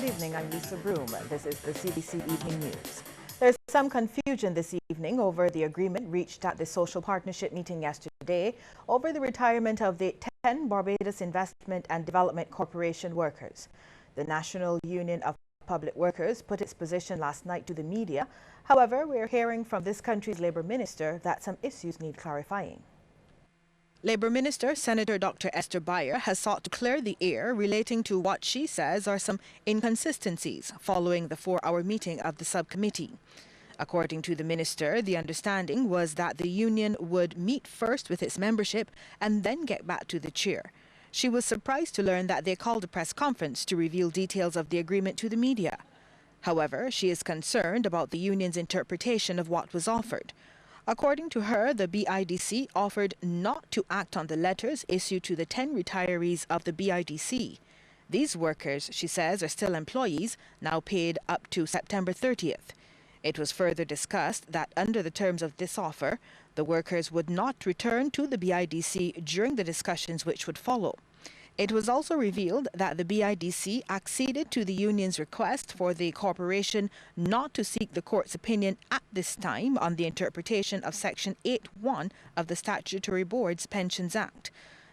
evening, I'm Lisa Broom. This is the CBC Evening News. There's some confusion this evening over the agreement reached at the Social Partnership meeting yesterday over the retirement of the 10 Barbados Investment and Development Corporation workers. The National Union of Public Workers put its position last night to the media. However, we're hearing from this country's Labour Minister that some issues need clarifying. Labour Minister Senator Dr. Esther Bayer has sought to clear the air relating to what she says are some inconsistencies following the 4-hour meeting of the subcommittee. According to the minister, the understanding was that the union would meet first with its membership and then get back to the chair. She was surprised to learn that they called a press conference to reveal details of the agreement to the media. However, she is concerned about the union's interpretation of what was offered. According to her, the BIDC offered not to act on the letters issued to the 10 retirees of the BIDC. These workers, she says, are still employees, now paid up to September 30th. It was further discussed that under the terms of this offer, the workers would not return to the BIDC during the discussions which would follow. It was also revealed that the BIDC acceded to the union's request for the corporation not to seek the court's opinion at this time on the interpretation of Section 8(1) of the Statutory Board's Pensions Act.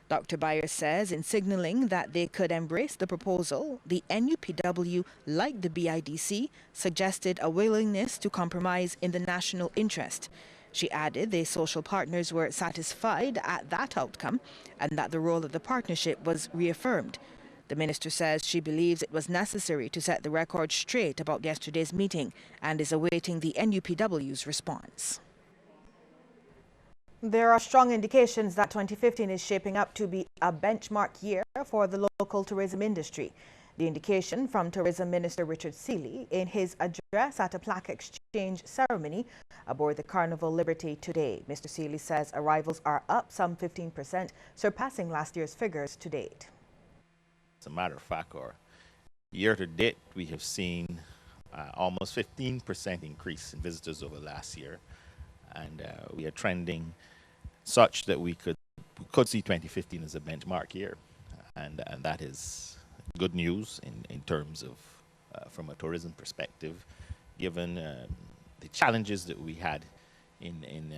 Dr. Bayer says in signalling that they could embrace the proposal, the NUPW, like the BIDC, suggested a willingness to compromise in the national interest. She added the social partners were satisfied at that outcome and that the role of the partnership was reaffirmed. The minister says she believes it was necessary to set the record straight about yesterday's meeting and is awaiting the NUPW's response. There are strong indications that 2015 is shaping up to be a benchmark year for the local tourism industry. The indication from Tourism Minister Richard Seeley in his address at a plaque exchange ceremony aboard the Carnival Liberty today. Mr. Seeley says arrivals are up some 15%, surpassing last year's figures to date. As a matter of fact, our year to date, we have seen almost 15% increase in visitors over last year, and we are trending such that we could see 2015 as a benchmark year, and that is good news in terms of from a tourism perspective, given the challenges that we had in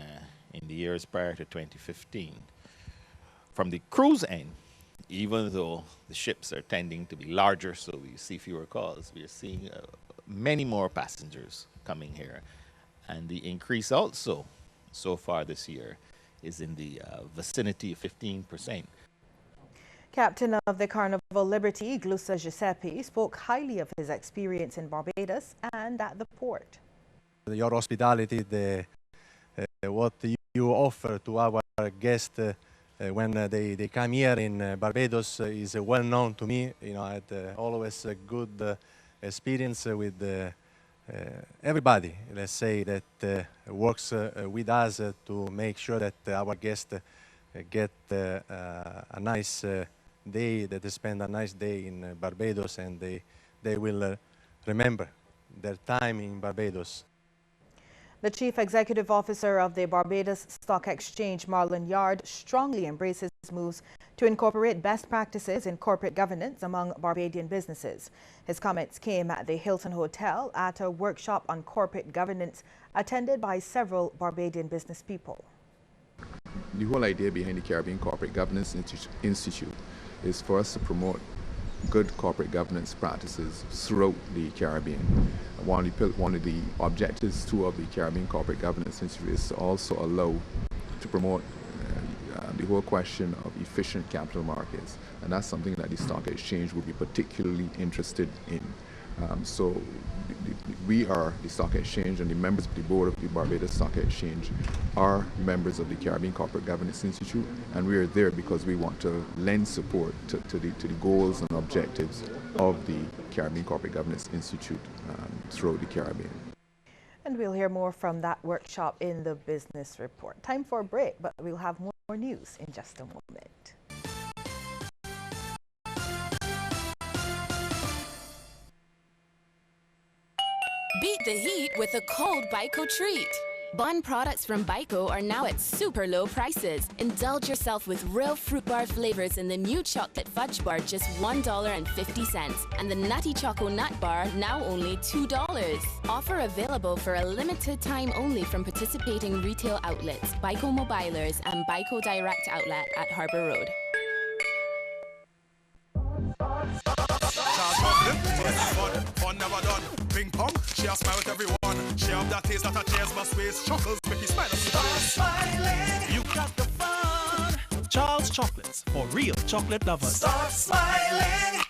the years prior to 2015. From the cruise end, even though the ships are tending to be larger, so we see fewer calls, we are seeing many more passengers coming here, and the increase also so far this year is in the vicinity of 15%. Captain of the Carnival Liberty, Glusa Giuseppe, spoke highly of his experience in Barbados and at the port. Your hospitality, what you offer to our guests when they come here in Barbados is well known to me. You know, I had always a good experience with everybody, let's say, that works with us to make sure that our guests get a nice day, that they spend a nice day in Barbados, and they will remember their time in Barbados. The Chief Executive Officer of the Barbados Stock Exchange, Marlon Yard, strongly embraces moves to incorporate best practices in corporate governance among Barbadian businesses. His comments came at the Hilton Hotel at a workshop on corporate governance attended by several Barbadian business people. The whole idea behind the Caribbean Corporate Governance Institute is for us to promote good corporate governance practices throughout the Caribbean. One of the objectives too of the Caribbean Corporate Governance Institute is to also allow to promote the whole question of efficient capital markets, and that's something that the stock exchange would be particularly interested in. So we are the stock exchange, and the members of the board of the Barbados Stock Exchange are members of the Caribbean Corporate Governance Institute, and we are there because we want to lend support to the goals and objectives of the Caribbean Corporate Governance Institute throughout the Caribbean. And we'll hear more from that workshop in the business report. Time for a break, but we'll have more news in just a moment. Beat the heat with a cold Biko treat. Bun products from Biko are now at super low prices. Indulge yourself with real fruit bar flavors in the new chocolate fudge bar, just $1.50, and the nutty choco nut bar, now only $2. Offer available for a limited time only from participating retail outlets, Biko Mobilers and Biko Direct Outlet at Harbour Road. Fun never done. Ping pong, she a smile with everyone. She have that taste that a cheers must waste. Chuckles make you smile. Start smiling. You got the fun. Charles Chocolates for real chocolate lovers. Start smiling.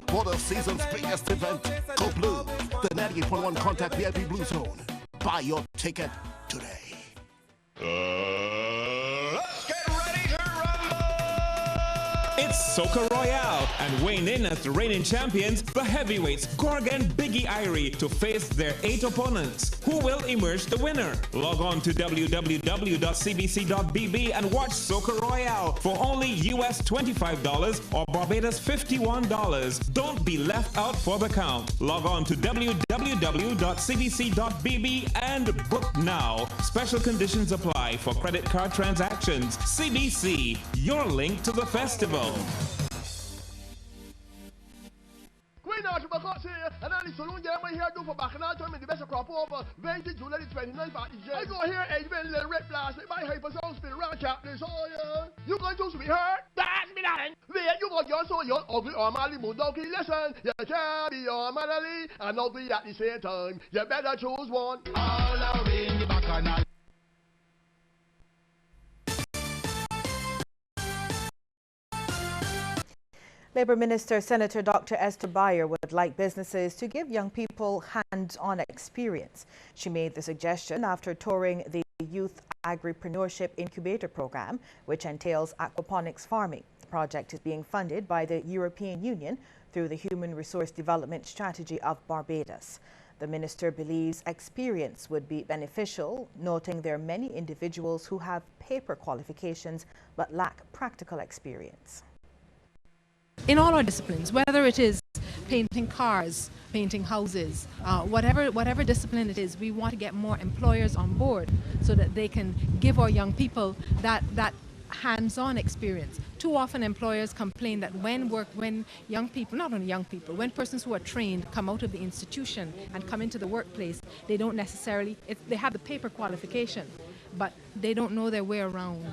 For the season's biggest event, Go Blue, the 98.1 Contact VIP Blue Zone. Buy your ticket today. Let's get ready to rumble! It's Soca Royale, and weighing in as the reigning champions, the heavyweights Gorg and Biggie Irie, to face their 8 opponents. Who will emerge the winner? Log on to www.cbc.bb and watch Soca Royale for only US $25 or Barbados $51. Don't be left out for the count. Log on to www.cbc.bb and book now. Special conditions apply for credit card transactions. CBC, your link to the festival. Queen Archibald Cox here, and I so long my hair do for back and I'll tell me the best crop over 20 July 29th at the I go here and even little red plastic my hyper sound spin around captain so you going to be hurt? That's me darling. There you got your so your ugly or Mali Mudoki listen. You can't be your manly and ugly at the same time. You better choose one. All around the back and I Labour Minister Senator Dr. Esther Bayer would like businesses to give young people hands-on experience. She made the suggestion after touring the Youth Agripreneurship Incubator Program, which entails aquaponics farming. The project is being funded by the European Union through the Human Resource Development Strategy of Barbados. The minister believes experience would be beneficial, noting there are many individuals who have paper qualifications but lack practical experience. In all our disciplines, whether it is painting cars, painting houses, whatever discipline it is, we want to get more employers on board so that they can give our young people that hands-on experience. Too often employers complain that when young people, not only young people, when persons who are trained come out of the institution and come into the workplace, they don't necessarily, they have the paper qualification, but they don't know their way around.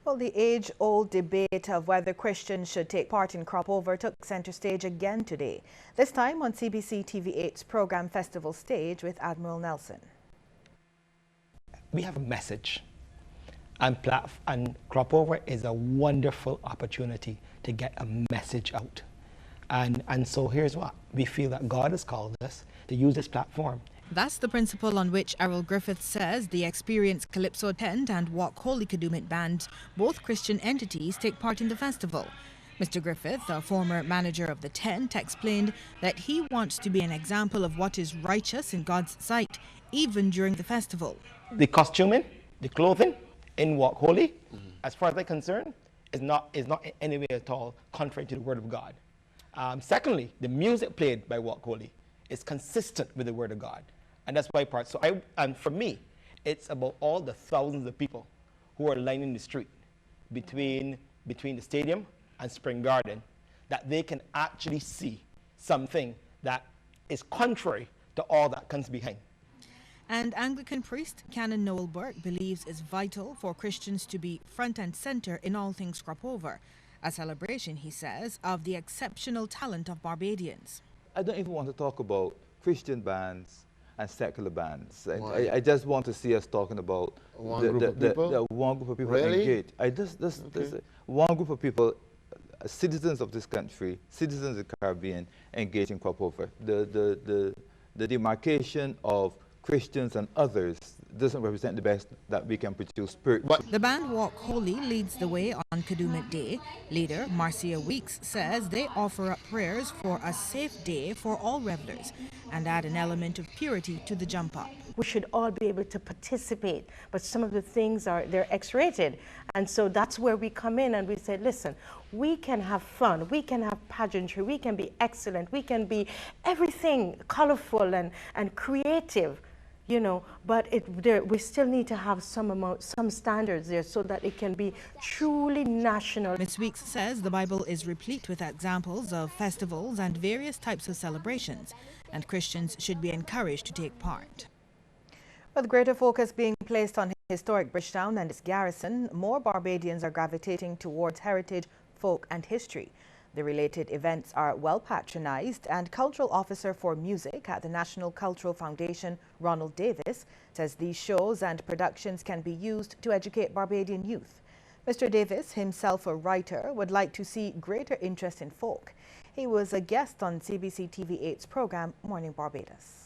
Well, the age-old debate of whether Christians should take part in crop over took center stage again today, this time on CBC TV8's program Festival Stage with Admiral Nelson. We have a message, and crop over is a wonderful opportunity to get a message out. And so here's what we feel that God has called us to use this platform. That's the principle on which Errol Griffith says the experienced Calypso Tent and Walk Holy Kadooment Band, both Christian entities, take part in the festival. Mr. Griffith, a former manager of the tent, explained that he wants to be an example of what is righteous in God's sight, even during the festival. The costuming, the clothing in Walk Holy, as far as I'm concerned, is not in any way at all contrary to the Word of God. Secondly, the music played by Walk Holy is consistent with the Word of God. And that's why part. And for me, it's about all the thousands of people who are lining the street between the stadium and Spring Garden, that they can actually see something that is contrary to all that comes behind. And Anglican priest Canon Noel Burke believes it's vital for Christians to be front and center in all things crop over, a celebration, he says, of the exceptional talent of Barbadians. I don't even want to talk about Christian bands and secular bands. I just want to see us talking about one group of people really? Engaged. One group of people, citizens of this country, citizens of the Caribbean, engaged in crop over. The demarcation of Christians and others doesn't represent the best that we can produce spiritually. The band Walk Holy leads the way on Kadooment Day. Leader Marcia Weeks says they offer up prayers for a safe day for all revelers and add an element of purity to the jump up. We should all be able to participate, but some of the things they're X-rated. And so that's where we come in and we say, listen, we can have fun, we can have pageantry, we can be excellent, we can be everything colorful and creative, you know, but we still need to have some standards there so that it can be truly national. Ms. Weeks says the Bible is replete with examples of festivals and various types of celebrations, and Christians should be encouraged to take part. With greater focus being placed on historic Bridgetown and its garrison, more Barbadians are gravitating towards heritage, folk and history. The related events are well patronized, and Cultural Officer for Music at the National Cultural Foundation, Ronald Davis, says these shows and productions can be used to educate Barbadian youth. Mr. Davis, himself a writer, would like to see greater interest in folk. He was a guest on CBC TV8's program, Morning Barbados.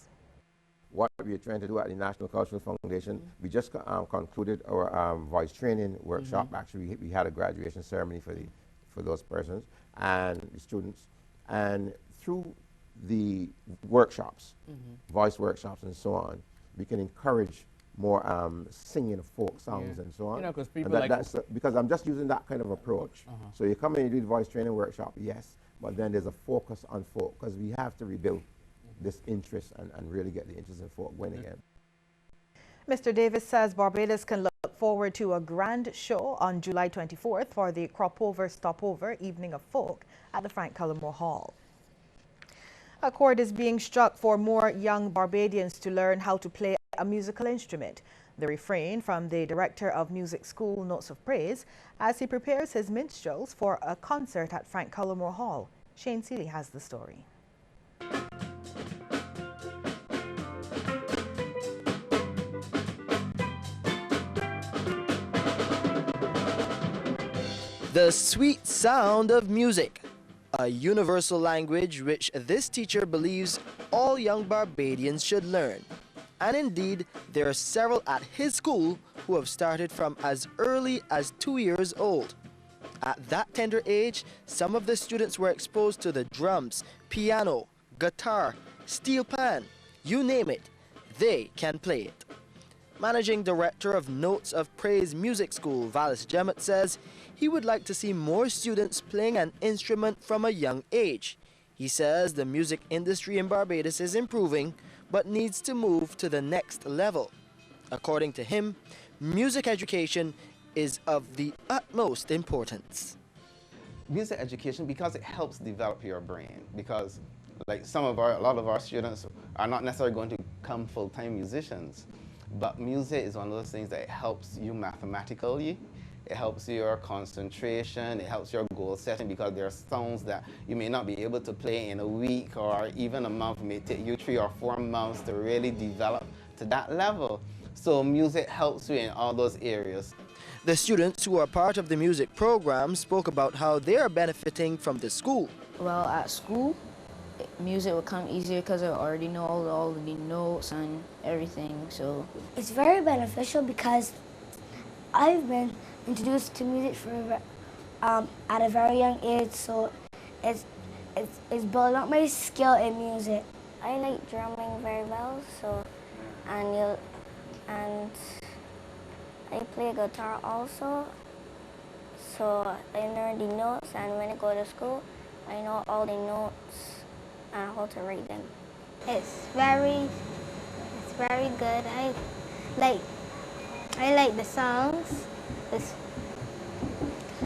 What we are trying to do at the National Cultural Foundation, we just concluded our voice training workshop. Actually, we had a graduation ceremony for those persons and the students. And through the workshops, voice workshops and so on, we can encourage more singing of folk songs and so on. You know, because people because I'm just using that kind of approach. So you come in and you do the voice training workshop, yes, but then there's a focus on folk because we have to rebuild this interest and really get the interest in folk going again. Mr. Davis says Barbados can look forward to a grand show on July 24th for the Cropover Stopover Evening of Folk at the Frank Cullimore Hall. A chord is being struck for more young Barbadians to learn how to play a musical instrument. The refrain from the Director of Music School Notes of Praise as he prepares his minstrels for a concert at Frank Cullimore Hall. Shane Seeley has the story. The sweet sound of music, a universal language which this teacher believes all young Barbadians should learn. And indeed, there are several at his school who have started from as early as 2 years old. At that tender age, some of the students were exposed to the drums, piano, guitar, steel pan, you name it, they can play it. Managing Director of Notes of Praise Music School, Valis Jemmett, says he would like to see more students playing an instrument from a young age. He says the music industry in Barbados is improving, but needs to move to the next level. According to him, music education is of the utmost importance. Music education, because it helps develop your brain, because like a lot of our students are not necessarily going to become full-time musicians, but music is one of those things that helps you mathematically, it helps your concentration, it helps your goal setting, because there are songs that you may not be able to play in a week or even a month. It may take you 3 or 4 months to really develop to that level. So music helps you in all those areas. The students who are part of the music program spoke about how they are benefiting from the school. Well, at school, music will come easier because I already know all the notes and everything. So it's very beneficial because I've been introduced to music at a very young age, so it's building up my skill in music. I like drumming very well, and I play guitar also, so I learn the notes, and when I go to school, I know all the notes and how to read them. It's very good. I like the songs,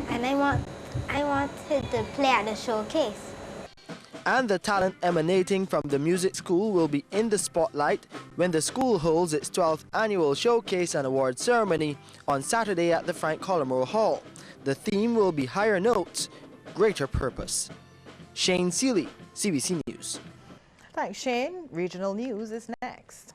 and I wanted to play at the showcase. And the talent emanating from the music school will be in the spotlight when the school holds its 12th annual showcase and award ceremony on Saturday at the Frank Cullimore Hall. The theme will be Higher Notes, Greater Purpose. Shane Seeley, CBC News. Thanks, Shane. Regional news is next.